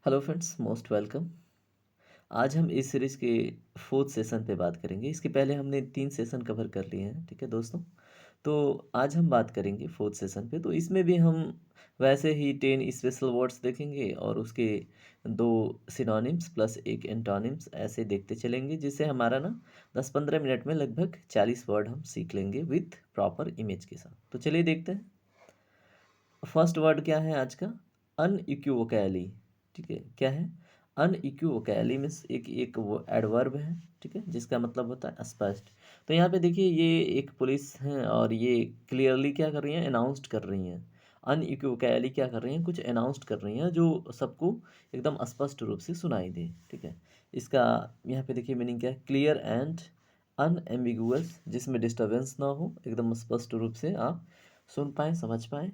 Hello friends, most welcome. आज हम इस सीरीज़ के फोर्थ सेशन पे बात करेंगे। इसके पहले हमने 3 सेशन कवर कर लिए हैं, ठीक है दोस्तों। तो आज हम बात करेंगे फोर्थ सेशन पे। तो इसमें भी हम वैसे ही 10 स्पेशल वर्ड्स देखेंगे और उसके 2 सिनोनिम्स प्लस 1 एंटोनिम्स ऐसे देखते चलेंगे, जिससे हमारा ना 10-15 मिनट में लगभग 40 वर्ड हम सीख लेंगे विथ प्रॉपर इमेज के साथ। तो चलिए देखते हैं। फर्स्ट वर्ड क्या है आज का? अनइक्विवोकैली। ठीक है, क्या है? अनइक्विवोकैली मीन्स एक वो एडवर्ब है, ठीक है, जिसका मतलब होता है स्पष्ट। तो यहाँ पे देखिए, ये एक पुलिस है और ये क्लियरली क्या कर रही हैं? अनाउंस्ड कर रही हैं। अनइक्विवोकैली क्या कर रही हैं? कुछ अनाउंस्ड कर रही हैं जो सबको एकदम स्पष्ट रूप से सुनाई दे, ठीक है। इसका यहाँ पे देखिए मीनिंग क्या है? क्लियर एंड अनएम्बिगुअस, जिसमें डिस्टर्बेंस ना हो, एकदम स्पष्ट रूप से आप सुन पाएँ, समझ पाएँ।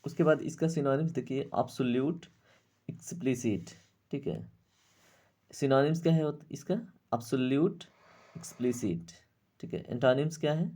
उसके बाद इसका सिनोनिम्स देखिए, एब्सोल्यूट, एक्सप्लिसिट, ठीक है। सिनोनिम्स क्या है इसका? एब्सोल्यूट, एक्सप्लिसिट, ठीक है। एंटोनिम्स क्या है?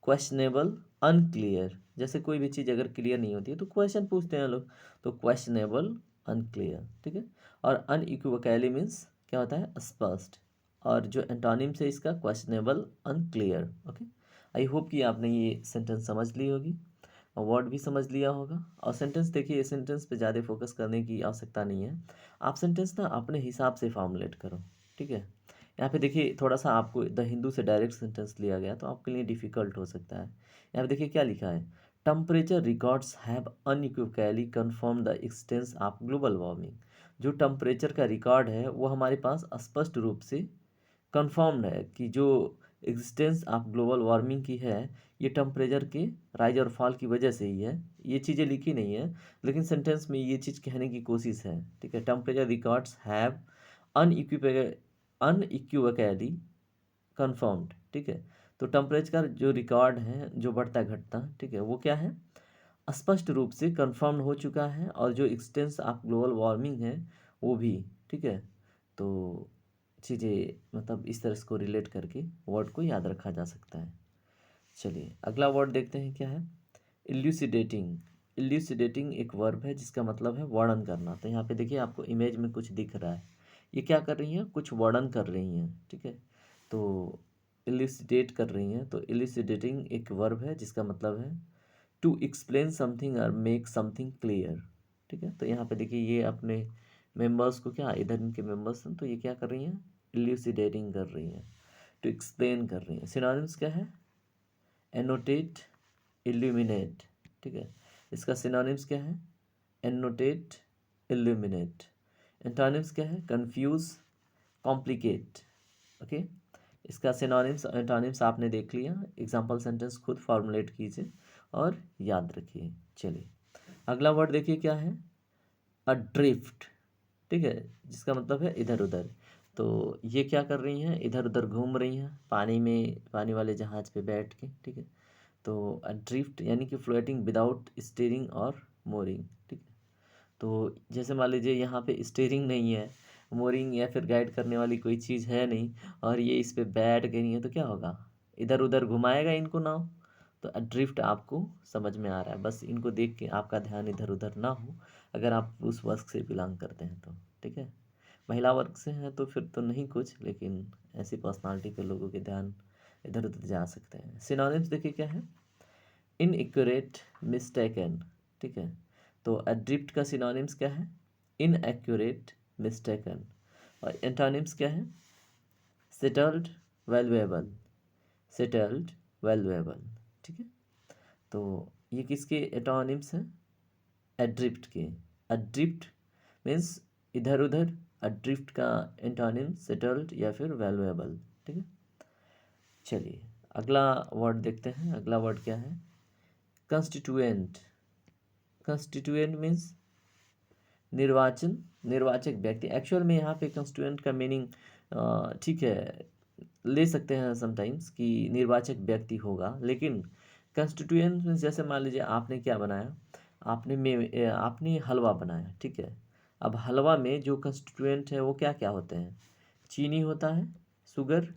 Questionable, unclear. जैसे कोई भी चीज़ अगर क्लियर नहीं होती है तो क्वेश्चन पूछते हैं लोग, तो क्वेश्चनेबल, अनक्लियर, ठीक है। और अनइक्विवोकैली मीन्स क्या होता है? स्पष्ट। और जो एंटोनिम्स है इसका, questionable, unclear. Okay, I hope कि आपने ये सेंटेंस समझ ली होगी और वर्ड भी समझ लिया होगा। और सेंटेंस देखिए, सेंटेंस पे ज़्यादा फोकस करने की आवश्यकता नहीं है। आप सेंटेंस ना अपने हिसाब से फॉर्मुलेट करो, ठीक है। यहाँ पे देखिए, थोड़ा सा आपको द हिंदू से डायरेक्ट सेंटेंस लिया गया तो आपके लिए डिफ़िकल्ट हो सकता है। यहाँ पे देखिए क्या लिखा है? Temperature records have unequivocally confirm the existence of global warming. जो टेम्परेचर का रिकॉर्ड है वो हमारे पास स्पष्ट रूप से कन्फर्म्ड है कि जो एग्जिस्टेंस ऑफ ग्लोबल वार्मिंग की है, ये टेम्परेचर के राइज और फॉल की वजह से ही है। ये चीज़ें लिखी नहीं है, लेकिन सेंटेंस में ये चीज़ कहने की कोशिश है, ठीक है। Temperature records have unequivocally confirmed, ठीक है। तो टेम्परेचर का जो रिकॉर्ड है, जो बढ़ता घटता, ठीक है, वो क्या है? स्पष्ट रूप से कन्फर्म हो चुका है। और जो एक्सटेंस ऑफ ग्लोबल वार्मिंग है वो भी, ठीक है। तो चीज़ें मतलब इस तरह से को रिलेट करके वर्ड को याद रखा जा सकता है। चलिए अगला वर्ड देखते हैं क्या है? इल्यूसिडेटिंग। इल्यूसिडेटिंग एक वर्ब है जिसका मतलब है वर्णन करना। तो यहाँ पे देखिए, आपको इमेज में कुछ दिख रहा है। ये क्या कर रही हैं? कुछ वर्णन कर रही हैं, ठीक है। तो इल्यूसिडेट कर रही हैं। तो इल्यूसिडेटिंग एक वर्ब है जिसका मतलब है टू एक्सप्लेन समथिंग और मेक समथिंग क्लियर, ठीक है। तो यहाँ पे देखिए, ये अपने मेंबर्स को क्या, इधर इनके मेंबर्स हैं, तो ये क्या कर रही हैं? इल्यूसिडेटिंग कर रही हैं, टू एक्सप्लेन कर रही हैं। सिनोनिम्स क्या है? एनोटेट, इल्यूमिनेट, ठीक है। इसका सिनोनिम्स क्या है? Annotate, illuminate. एंटोनिम्स क्या है? Confuse, complicate, okay. इसका सिनोनिम्स एंटोनिम्स आपने देख लिया। एग्जाम्पल सेंटेंस खुद फॉर्मुलेट कीजिए और याद रखिए। चलिए अगला वर्ड देखिए क्या है? अड्रिफ्ट, ठीक है, जिसका मतलब है इधर उधर। तो ये क्या कर रही हैं? इधर उधर घूम रही हैं पानी में, पानी वाले जहाज पे बैठ के, ठीक है। तो अड्रिफ्ट यानी कि फ्लोटिंग विदाउट स्टीयरिंग और मोरिंग, ठीक है। तो जैसे मान लीजिए यहाँ पे स्टीयरिंग नहीं है, मोरिंग या फिर गाइड करने वाली कोई चीज़ है नहीं, और ये इस पे बैठ गई है, तो क्या होगा? इधर उधर घुमाएगा इनको नाव। तो अड्रिफ्ट आपको समझ में आ रहा है, बस इनको देख के आपका ध्यान इधर उधर ना हो, अगर आप उस वर्ग से बिलोंग करते हैं तो, ठीक है। महिला वर्ग से हैं तो फिर तो नहीं कुछ, लेकिन ऐसी पर्सनालिटी के लोगों के ध्यान इधर उधर जा सकते हैं। सिनोनिम्स देखिए क्या है? इनएक्यूरेट, मिस्टेकन, ठीक है। तो एड्रिफ्ट का सिनोनिम्स क्या है? Inaccurate, mistaken. और एंटोनिम्स क्या है? सेटल्ड, वैल्यूएबल, सेटल्ड, वैल्यूएबल, ठीक है। तो ये किसके एंटोनिम्स हैं? एड्रिफ्ट के। एड्रिफ्ट मीन्स इधर उधर, एड्रिफ्ट का एंटोनिम सेटल्ड या फिर वैल्यूएबल, ठीक है। चलिए अगला वर्ड देखते हैं। अगला वर्ड क्या है? कंस्टिट्यूएंट। कंस्टिट्यूएंट मीन्स निर्वाचन, निर्वाचक व्यक्ति। एक्चुअल में यहाँ पे कंस्टिट्यूएंट का मीनिंग ठीक है, ले सकते हैं समटाइम्स कि निर्वाचक व्यक्ति होगा, लेकिन कंस्टिट्यूएंट मीन्स जैसे मान लीजिए आपने क्या बनाया, आपने हलवा बनाया, ठीक है। अब हलवा में जो कंस्टिट्यूएंट है वो क्या क्या होते हैं? चीनी होता है, शुगर,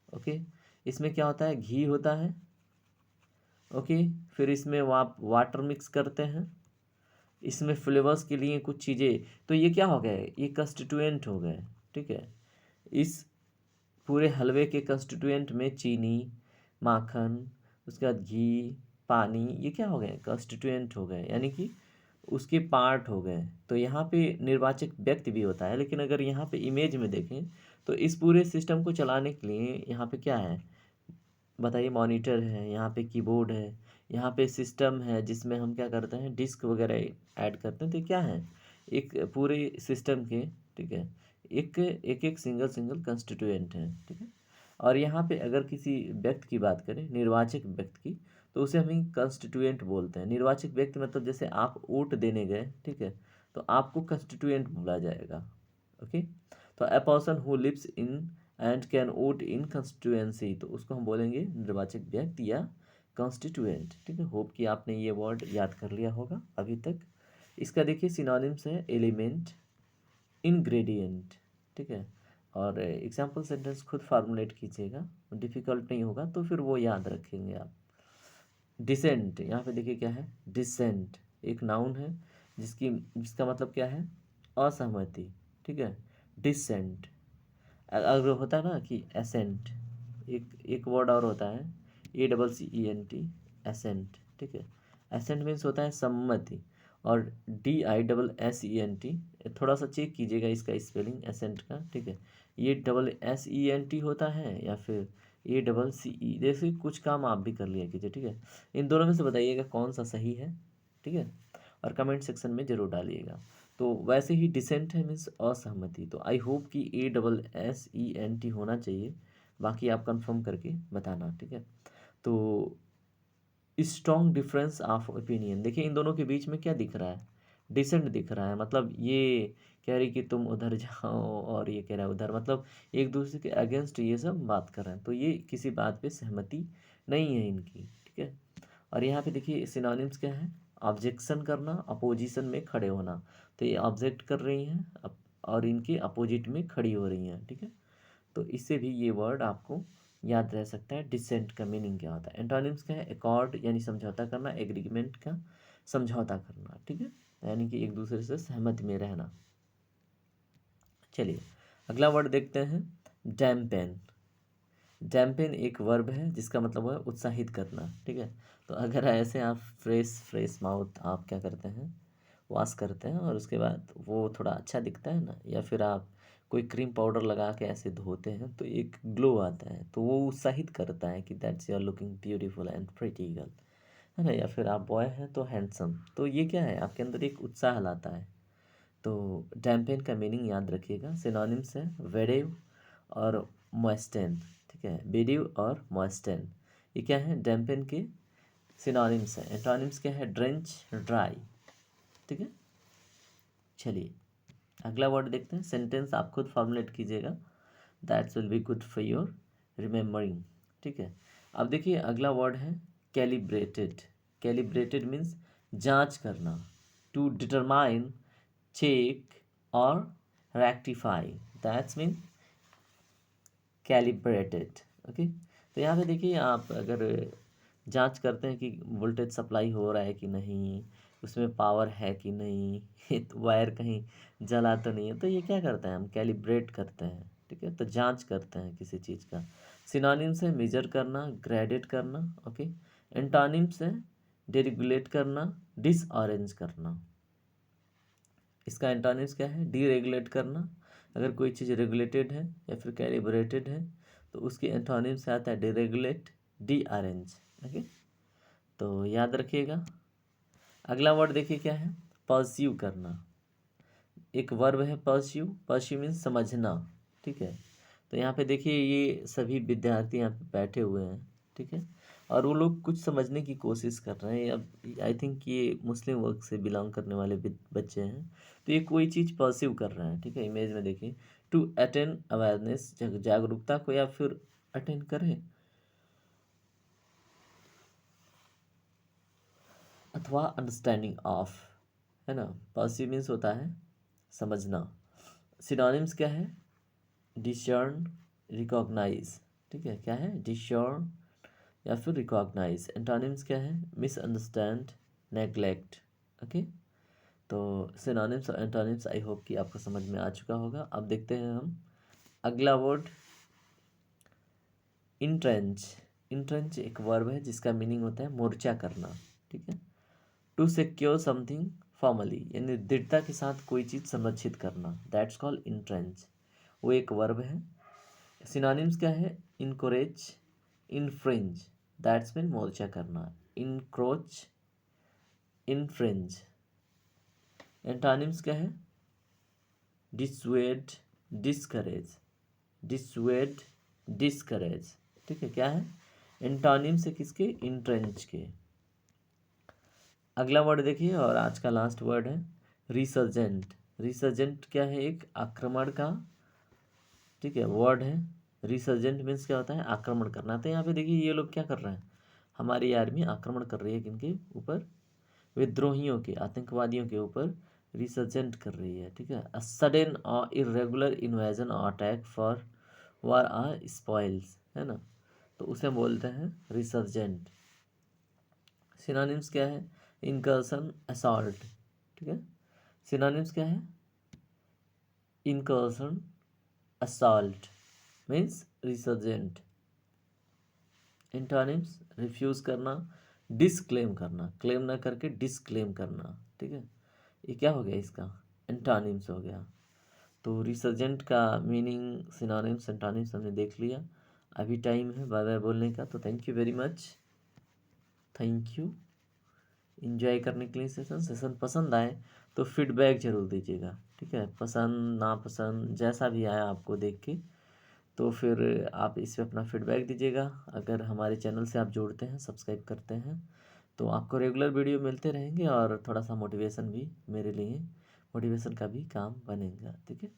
ओके। इसमें क्या होता है? घी होता है, ओके। फिर इसमें आप वाटर मिक्स करते हैं, इसमें फ्लेवर्स के लिए कुछ चीज़ें, तो ये क्या हो गए, ये कंस्टिट्यूएंट हो गए, ठीक है। इस पूरे हलवे के कंस्टिट्यूएंट में चीनी, माखन, उसके बाद घी, पानी, ये क्या हो गए, कंस्टिट्यूएंट हो गए, यानी कि उसके पार्ट हो गए। तो यहाँ पे निर्वाचक व्यक्ति भी होता है, लेकिन अगर यहाँ पे इमेज में देखें तो इस पूरे सिस्टम को चलाने के लिए यहाँ पे क्या है बताइए, मॉनिटर है, यहाँ पे कीबोर्ड है, यहाँ पे सिस्टम है जिसमें हम क्या करते हैं, डिस्क वगैरह ऐड करते हैं। तो क्या है, एक पूरे सिस्टम के, ठीक है, एक एक एक सिंगल सिंगल कंस्टिट्यूएंट है, ठीक है। और यहाँ पे अगर किसी व्यक्ति की बात करें, निर्वाचक व्यक्ति की, तो उसे हम कंस्टिट्यूएंट बोलते हैं। निर्वाचक व्यक्ति मतलब जैसे आप वोट देने गए, ठीक है, तो आपको कंस्टिट्यूएंट बोला जाएगा, ओके। तो a person who lives in and can vote in constituency, तो उसको हम बोलेंगे निर्वाचक व्यक्ति या कॉन्स्टिट्यूएंट, ठीक है। होप कि आपने ये वर्ड याद कर लिया होगा अभी तक। इसका देखिए सिनोनिम्स है एलिमेंट, इंग्रेडिएंट, ठीक है। और एग्जाम्पल सेंटेंस खुद फार्मुलेट कीजिएगा, डिफ़िकल्ट नहीं होगा तो फिर वो याद रखेंगे आप। डिसेंट, यहाँ पे देखिए क्या है, डिसेंट एक नाउन है जिसका मतलब क्या है, असहमति, ठीक है। डिसेंट अगर होता है ना कि एसेंट, एक एक वर्ड और होता है, ACCENT, एसेंट, ठीक है। एसेंट मीन्स होता है सम्मति, और DISSENT, थोड़ा सा चेक कीजिएगा इसका स्पेलिंग एसेंट का, ठीक है। ये SSENT होता है या फिर ACCE, जैसे कुछ काम आप भी कर लिया कीजिए, ठीक है। इन दोनों में से बताइएगा कौन सा सही है, ठीक है, और कमेंट सेक्शन में ज़रूर डालिएगा। तो वैसे ही डिसेंट है मीन्स असहमति, तो आई होप कि ASSENT होना चाहिए, बाकी आप कंफर्म करके बताना, ठीक है। तो स्ट्रॉन्ग डिफरेंस ऑफ ओपिनियन, देखिए इन दोनों के बीच में क्या दिख रहा है, डिसेंट दिख रहा है, मतलब ये कह रही कि तुम उधर जाओ और ये कह रहा है उधर, मतलब एक दूसरे के अगेंस्ट ये सब बात कर रहे हैं, तो ये किसी बात पे सहमति नहीं है इनकी, ठीक है। और यहाँ पे देखिए सिनोनिम्स क्या है, ऑब्जेक्शन करना, अपोजिशन में खड़े होना, तो ये ऑब्जेक्ट कर रही हैं और इनके अपोजिट में खड़ी हो रही हैं, ठीक है। तो इससे भी ये वर्ड आपको याद रह सकता है। डिसेंट का मीनिंग क्या होता है। एंटोनिम्स क्या है, एकॉर्ड यानी समझौता करना, एग्रीमेंट का समझौता करना, ठीक है, यानी कि एक दूसरे से सहमति में रहना। चलिए अगला वर्ड देखते हैं, डैम्पेन। डैम्पेन एक वर्ब है जिसका मतलब है उत्साहित करना, ठीक है। तो अगर ऐसे आप फ्रेश माउथ आप क्या करते हैं, वॉश करते हैं और उसके बाद वो थोड़ा अच्छा दिखता है ना, या फिर आप कोई क्रीम पाउडर लगा के ऐसे धोते हैं तो एक ग्लो आता है, तो वो उत्साहित करता है कि that's you are looking beautiful and pretty girl, है ना। या फिर आप बॉय हैं तो हैंडसम, तो ये क्या है, आपके अंदर एक उत्साह लाता है। तो डैम्पेन का मीनिंग याद रखिएगा। सिनोनिम्स है वेडिव और मॉइस्टेन, ठीक है, बेडिव और मॉइस्टेन, ये क्या है, डैम्पेन के सिनोनिम्स है। एंटोनिम्स क्या है, ड्रेंच, ड्राई, ठीक है। चलिए अगला वर्ड देखते हैं, सेंटेंस आप खुद फॉर्मुलेट कीजिएगा, that's will be good for your remembering, ठीक है। अब देखिए अगला वर्ड है कैलिब्रेटेड। कैलिब्रेटेड मीन्स जांच करना, टू डिटरमाइन, चेक और rectify, that's mean calibrated, okay. तो यहाँ पे देखिए आप अगर जांच करते हैं कि वोल्टेज सप्लाई हो रहा है कि नहीं, उसमें पावर है कि नहीं तो वायर कहीं जला तो नहीं है, तो ये क्या करते हैं, हम कैलिब्रेट करते हैं, ठीक है, तो जांच करते हैं किसी चीज़ का। सिनोनिम्स है मेजर करना, ग्रेडेट करना, ओके। एंटोनिम्स है डिरेगुलेट करना, डिसऑरेंज करना। इसका एंटोनिम्स क्या है, डीरेगुलेट करना, अगर कोई चीज़ रेगुलेटेड है या फिर कैलिब्रेटेड है तो उसके एंटोनिम्स से आता है डीरेगुलेट, डी अरेंज, ओके। तो याद रखिएगा। अगला वर्ड देखिए क्या है, परस्यू करना। एक वर्ब है परस्यू, परस्यू मीन्स समझना, ठीक है। तो यहाँ पे देखिए ये सभी विद्यार्थी यहाँ पे बैठे हुए हैं, ठीक है, और वो लोग कुछ समझने की कोशिश कर रहे हैं। अब आई थिंक ये मुस्लिम वर्ग से बिलोंग करने वाले बच्चे हैं, तो ये कोई चीज़ परस्यू कर रहे हैं, ठीक है। इमेज में देखिए, टू अटेन अवेयरनेस, जागरूकता को, या फिर अटेंड करें, अथवा अंडरस्टैंडिंग ऑफ, है ना। परस्यू मीन्स होता है समझना। सिनोनिम्स क्या है, डिसर्न, रिकॉग्नाइज, ठीक है, क्या है, डिसर्न या फिर रिकॉग्नाइज। एंटोनिम्स क्या है, मिसअंडरस्टैंड, नेग्लेक्ट, ओके। तो सिनोनिम्स और एंटोनिम्स आई होप कि आपको समझ में आ चुका होगा। अब देखते हैं हम अगला वर्ड इंट्रेंच। इंट्रेंच एक वर्ब है जिसका मीनिंग होता है मोर्चा करना, ठीक है। टू सिक्योर समथिंग फॉर्मली, यानी दृढ़ता के साथ कोई चीज़ संरक्षित करना, दैट्स कॉल्ड इंट्रेंच। वो एक वर्ब है। सिनोनिम्स क्या है? इनकोरेज, इनफ्रिंज, दैट्स मीन मोर्चा करना, इनक्रोच, इनफ्रिंज। एंटोनिम्स क्या है? डिसवेड, डिस्करेज, डिसवेड, डिस्करेज, ठीक है। क्या है? एंटोनिम्स है किसके? इंट्रेंच के। अगला वर्ड देखिए और आज का लास्ट वर्ड है रिसर्जेंट। रिसर्जेंट क्या है? एक आक्रमण का, ठीक है, वर्ड है। रिसर्जेंट मीन्स क्या होता है? आक्रमण करना। तो यहाँ पे देखिए ये लोग क्या कर रहे हैं, हमारी आर्मी आक्रमण कर रही है किनके ऊपर? विद्रोहियों के, आतंकवादियों के ऊपर रिसर्जेंट कर रही है, ठीक है। अ सडन और इरेगुलर इन्वेजन और attack for war or spoils, है ना, तो उसे बोलते हैं रिसर्जेंट। सिनोनिम्स क्या है? इनकर्सन, असॉल्ट, ठीक है। सिनोनिम्स क्या है? Incursion, assault means resurgent. Antonyms refuse करना, डिसक्लेम करना, क्लेम ना करके डिसक्लेम करना, ठीक है। ये क्या हो गया? इसका एंटोनिम्स हो गया। तो रिसर्जेंट का मीनिंग, सिनोनिम्स, एंटोनिम्स हमने देख लिया। अभी टाइम है बाय बाय बोलने का, तो thank you very much, thank you enjoy करने के लिए सेशन पसंद आए तो फीडबैक ज़रूर दीजिएगा, ठीक है। पसंद नापसंद जैसा भी आया आपको देख के, तो फिर आप इस पे अपना फीडबैक दीजिएगा। अगर हमारे चैनल से आप जुड़ते हैं, सब्सक्राइब करते हैं, तो आपको रेगुलर वीडियो मिलते रहेंगे और थोड़ा सा मोटिवेशन भी मेरे लिए, मोटिवेशन का भी काम बनेगा, ठीक है।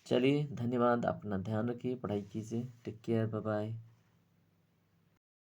चलिए धन्यवाद, अपना ध्यान रखिए, पढ़ाई कीजिए, टेक केयर, बाय बाय।